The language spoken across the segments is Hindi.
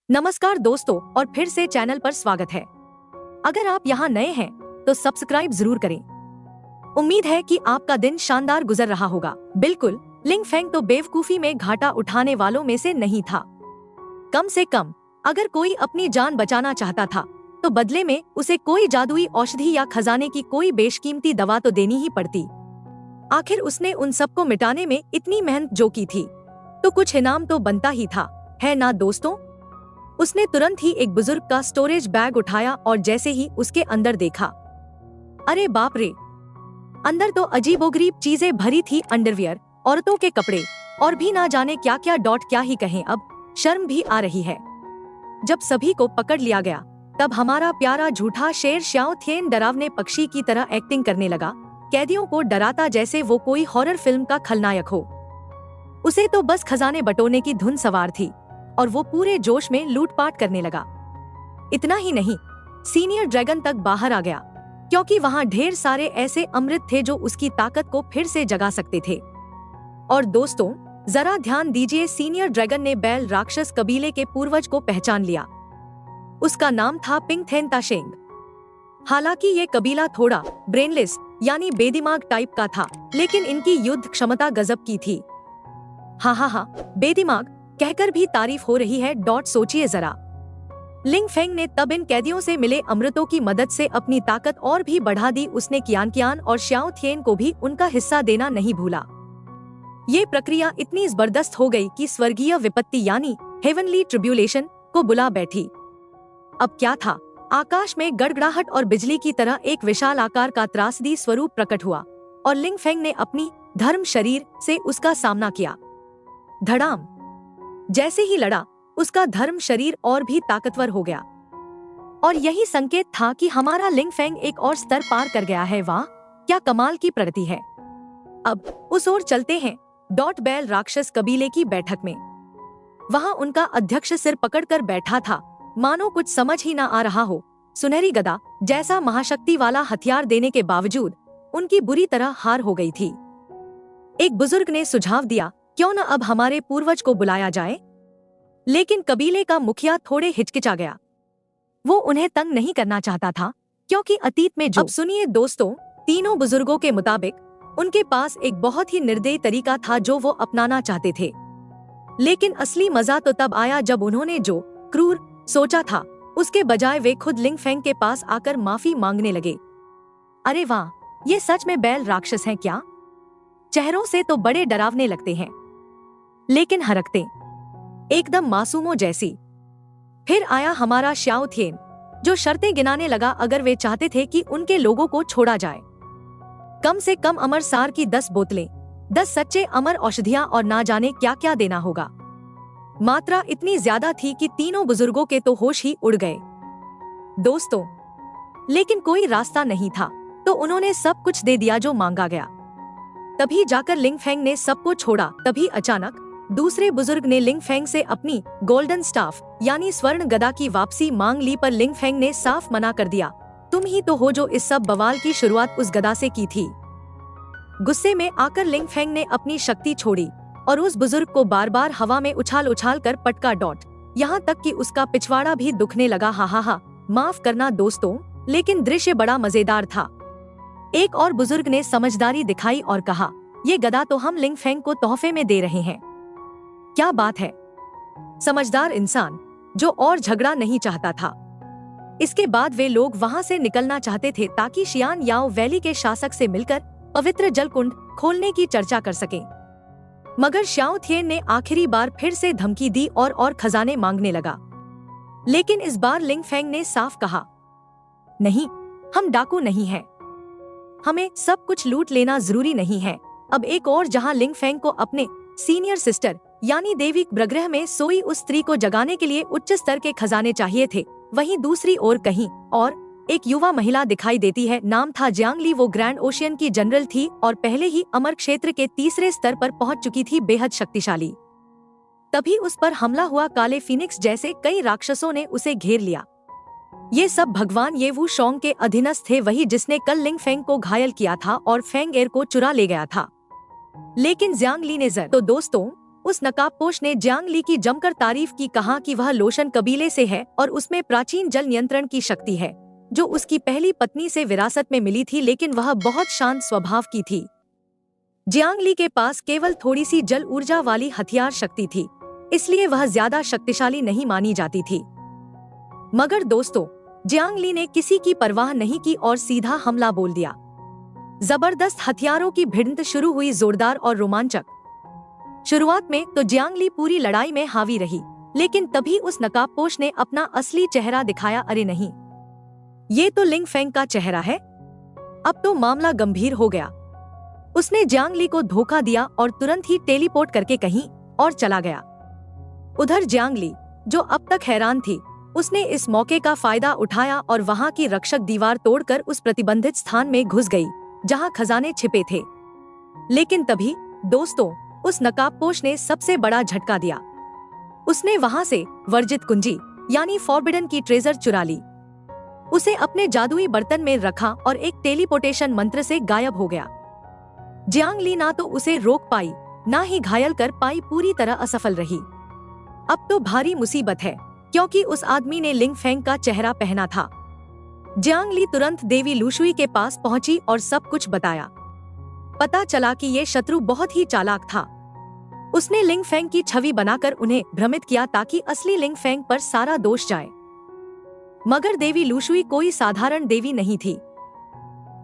नमस्कार दोस्तों, और फिर से चैनल पर स्वागत है। अगर आप यहाँ नए हैं तो सब्सक्राइब जरूर करें। उम्मीद है कि आपका दिन शानदार गुजर रहा होगा। बिल्कुल, लिंग फेंग तो बेवकूफी में घाटा उठाने वालों में से नहीं था। कम से कम अगर कोई अपनी जान बचाना चाहता था तो बदले में उसे कोई जादुई औषधि या खजाने की कोई बेशकीमती दवा तो देनी ही पड़ती। आखिर उसने उन सबको मिटाने में इतनी मेहनत जो की थी तो कुछ इनाम तो बनता ही था, है ना दोस्तों। उसने तुरंत ही एक बुजुर्ग का स्टोरेज बैग उठाया और जैसे ही उसके अंदर देखा, अरे बाप रे, अंदर तो अजीबोगरीब चीजें भरी थी। अंडरवियर, औरतों के कपड़े और भी ना जाने क्या क्या। क्या ही कहें, अब शर्म भी आ रही है। जब सभी को पकड़ लिया गया तब हमारा प्यारा झूठा शेर श्याओ थिएन डरावने पक्षी की तरह एक्टिंग करने लगा, कैदियों को डराता जैसे वो कोई हॉरर फिल्म का खलनायक हो। उसे तो बस खजाने बटोरने की धुन सवार थी और वो पूरे जोश में लूटपाट करने लगा। इतना ही नहीं, सीनियर ड्रैगन तक बाहर आ गया, क्योंकि वहाँ ढेर सारे ऐसे अमृत थे जो उसकी ताकत को फिर से जगा सकते थे। और दोस्तों, जरा ध्यान दीजिए, सीनियर ड्रैगन ने बैल राक्षस कबीले के पूर्वज को पहचान लिया। उसका नाम था पिंग थेन ताशेंग। हालांकि ये कबीला थोड़ा ब्रेनलेस यानी बेदिमाग टाइप का था, लेकिन इनकी युद्ध क्षमता गजब की थी। हाँ, बेदिमाग कहकर भी तारीफ हो रही है। सोचिए जरा, लिंग फेंग ने तब इन कैदियों से मिले अमृतों की मदद से अपनी ताकत और भी बढ़ा दी। उसने कियान और श्याओ थिएन को भी उनका हिस्सा देना नहीं भूला। ये प्रक्रिया इतनी जबरदस्त हो गई कि स्वर्गीय विपत्ति यानी हेवनली ट्रिब्यूलेशन को बुला बैठी। अब क्या था, आकाश में गड़गड़ाहट और बिजली की तरह एक विशाल आकार का त्रासदी स्वरूप प्रकट हुआ और लिंग फेंग ने अपनी धर्म शरीर से उसका सामना किया। धड़ाम, जैसे ही लड़ा, उसका धर्म शरीर और भी ताकतवर हो गया। और यही संकेत था कि हमारा लिंग फेंग एक और स्तर पार कर गया है। वाह, क्या कमाल की प्रगति है। अब उस ओर चलते हैं, बैल राक्षस कबीले की बैठक में। वहाँ उनका अध्यक्ष सिर पकड़कर बैठा था, मानो कुछ समझ ही ना आ रहा हो। सुनहरी गदा जैसा महाशक्ति वाला हथियार देने के बावजूद उनकी बुरी तरह हार हो गई थी। एक बुजुर्ग ने सुझाव दिया, क्यों न अब हमारे पूर्वज को बुलाया जाए। लेकिन कबीले का मुखिया थोड़े हिचकिचा गया। वो उन्हें तंग नहीं करना चाहता था, क्योंकि अतीत में जो। अब सुनिए दोस्तों, तीनों बुजुर्गों के मुताबिक उनके पास एक बहुत ही निर्दयी तरीका था जो वो अपनाना चाहते थे। लेकिन असली मजा तो तब आया जब उन्होंने जो क्रूर सोचा था उसके बजाय वे खुद लिंग फेंग के पास आकर माफी मांगने लगे। अरे वाह, ये सच में बैल राक्षस हैं क्या? चेहरों से तो बड़े डरावने लगते हैं, लेकिन हरकतें एकदम मासूमों जैसी। फिर आया हमारा श्याओ थिएन, जो शर्तें गिनाने लगा। अगर वे चाहते थे कि उनके लोगों को छोड़ा जाए, कम से कम अमर सार की 10 बोतलें, 10 सच्चे अमर औषधियां और ना जाने क्या क्या देना होगा। मात्रा इतनी ज्यादा थी कि तीनों बुजुर्गों के तो होश ही उड़ गए दोस्तों। लेकिन कोई रास्ता नहीं था, तो उन्होंने सब कुछ दे दिया जो मांगा गया। तभी जाकर लिंग फेंग ने सबको छोड़ा। तभी अचानक दूसरे बुजुर्ग ने लिंग फेंग से अपनी गोल्डन स्टाफ यानी स्वर्ण गदा की वापसी मांग ली, पर लिंग फेंग ने साफ मना कर दिया। तुम ही तो हो जो इस सब बवाल की शुरुआत उस गदा से की थी। गुस्से में आकर लिंग फेंग ने अपनी शक्ति छोड़ी और उस बुजुर्ग को बार बार हवा में उछाल उछाल कर पटका। यहाँ तक कि उसका पिछवाड़ा भी दुखने लगा। हा, माफ करना दोस्तों, लेकिन दृश्य बड़ा मजेदार था। एक और बुजुर्ग ने समझदारी दिखाई और कहा, ये गदा तो हम लिंग फेंग को तोहफे में दे रहे हैं। क्या बात है, समझदार इंसान जो और झगड़ा नहीं चाहता था। इसके बाद वे लोग वहाँ से निकलना चाहते थे ताकि शियान याओ वैली के शासक से मिलकर पवित्र जल कुंड खोलने की चर्चा कर सकें। मगर श्याओ थिएन ने आखिरी बार फिर से धमकी दी और खजाने मांगने लगा। लेकिन इस बार लिंग फेंग ने साफ कहा, नहीं, हम डाकू नहीं हैं। हमें सब कुछ लूट लेना जरूरी नहीं है। अब एक और, जहां लिंग फेंग को अपने सीनियर सिस्टर यानी देवी ब्रग्रह में सोई उस स्त्री को जगाने के लिए उच्च स्तर के खजाने चाहिए थे, वहीं दूसरी ओर कहीं और एक युवा महिला दिखाई देती है। नाम था जियांग ली। वो ग्रैंड ओशियन की जनरल थी और पहले ही अमर क्षेत्र के तीसरे स्तर पर पहुंच चुकी थी, बेहद शक्तिशाली। तभी उस पर हमला हुआ। काले फिनिक्स जैसे कई राक्षसों ने उसे घेर लिया। ये सब भगवान ये वू शोंग के अधीनस्थ थे, वही जिसने कल लिंग फेंग को घायल किया था और फेंग एर को चुरा ले गया था। लेकिन जियांग ली ने तो दोस्तों, उस नकाबपोश ने जियांग ली की जमकर तारीफ की, कहा कि वह लोशन कबीले से है और उसमें प्राचीन जल नियंत्रण की शक्ति है जो उसकी पहली पत्नी से विरासत में मिली थी, लेकिन वह बहुत शांत स्वभाव की थी। जियांग ली के पास केवल थोड़ी सी जल ऊर्जा वाली हथियार शक्ति थी, इसलिए वह ज्यादा शक्तिशाली नहीं मानी जाती थी। मगर दोस्तों, जियांग ली ने किसी की परवाह नहीं की और सीधा हमला बोल दिया। जबरदस्त हथियारों की भिड़ंत शुरू हुई, जोरदार और रोमांचक। शुरुआत में तो जियांग ली पूरी लड़ाई में हावी रही, लेकिन तभी उस नकाबपोश ने अपना असली चेहरा दिखाया। अरे नहीं, ये तो लिंग फेंग का चेहरा है। अब तो मामला गंभीर हो गया। उसने जियांग ली को धोखा दिया और तुरंत ही टेलीपोर्ट करके कहीं और चला गया। उधर जियांग ली, जो अब तक हैरान थी, उसने इस मौके का फायदा उठाया और वहां की रक्षक दीवार तोड़कर उस प्रतिबंधित स्थान में घुस गई जहां खजाने छिपे थे। लेकिन तभी दोस्तों, उस नकाबपोश ने सबसे बड़ा झटका दिया। उसने वहां से वर्जित कुंजी यानी फॉरबिडन की ट्रेजर चुरा ली, उसे अपने जादुई बर्तन में रखा और एक टेलीपोर्टेशन मंत्र से गायब हो गया। जियांग ली ना तो उसे रोक पाई, ना ही घायल कर पाई, पूरी तरह असफल रही। अब तो भारी मुसीबत है, क्योंकि उस आदमी ने लिंग फेंग का चेहरा पहना था। जियांग ली तुरंत देवी लुशुई के पास पहुंची और सब कुछ बताया। पता चला कि ये शत्रु बहुत ही चालाक था। उसने लिंग फेंग की छवि बनाकर उन्हें भ्रमित किया ताकि असली लिंग फेंग पर सारा दोष जाए। मगर देवी लुशुई कोई साधारण देवी नहीं थी।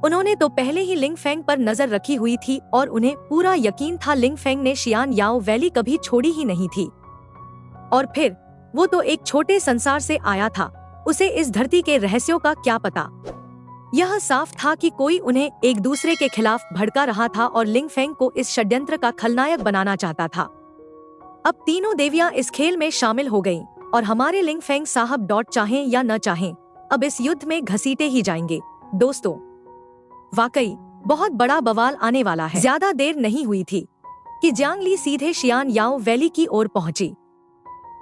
उन्होंने तो पहले ही लिंग फेंग पर नजर रखी हुई थी और उन्हें पूरा यकीन था लिंग फेंग ने शियान याओ वैली कभी छोड़ी ही नहीं थी। और फिर वो तो एक छोटे संसार से आया था, उसे इस धरती के रहस्यों का क्या पता। यह साफ था कि कोई उन्हें एक दूसरे के खिलाफ भड़का रहा था और लिंग फेंग को इस षड्यंत्र का खलनायक बनाना चाहता था। अब तीनों देवियां इस खेल में शामिल हो गईं और हमारे लिंग फेंग साहब चाहें या न चाहें, अब इस युद्ध में घसीटे ही जाएंगे। दोस्तों, वाकई बहुत बड़ा बवाल आने वाला है। ज्यादा देर नहीं हुई थी कि जियांग ली सीधे शियान याओ वैली की ओर पहुंची।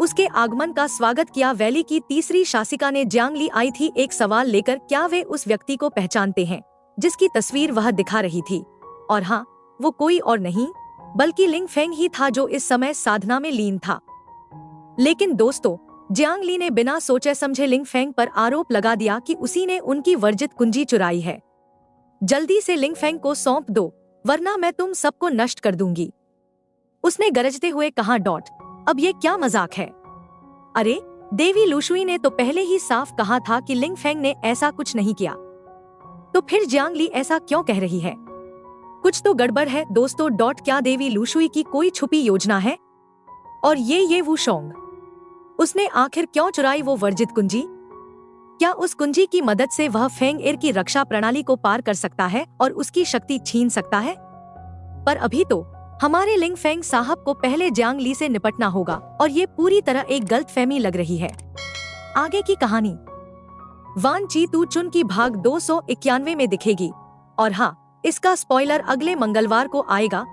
उसके आगमन का स्वागत किया वैली की तीसरी शासिका ने। जियांग ली आई थी एक सवाल लेकर, क्या वे उस व्यक्ति को पहचानते हैं जिसकी तस्वीर वह दिखा रही थी? और हाँ, वो कोई और नहीं बल्कि लिंग फेंग ही था, जो इस समय साधना में लीन था। लेकिन दोस्तों, जियांग ली ने बिना सोचे समझे लिंग फेंग पर आरोप लगा दिया कि उसी ने उनकी वर्जित कुंजी चुराई है। जल्दी से लिंग फेंग को सौंप दो, वरना मैं तुम सबको नष्ट कर दूंगी, उसने गरजते हुए कहा। अब ये क्या मजाक है? अरे, देवी लुशुई ने तो पहले ही साफ कहा था कि लिंग फेंग ने ऐसा कुछ नहीं किया, तो फिर जियांग ली ऐसा क्यों कह रही है? कुछ तो गड़बड़ है दोस्तों। क्या देवी लुशुई की कोई छुपी योजना है? और ये वुशोंग, उसने आखिर क्यों चुराई वो वर्जित कुंजी? क्या उस कुंजी की मदद से वह फेंग एर की रक्षा प्रणाली को पार कर सकता है और उसकी शक्ति छीन सकता है? पर अभी तो हमारे लिंग फेंग साहब को पहले जियांग ली से निपटना होगा और ये पूरी तरह एक गलतफहमी लग रही है। आगे की कहानी वान ची तू चुन की भाग 291 में दिखेगी। और हाँ, इसका स्पॉइलर अगले मंगलवार को आएगा।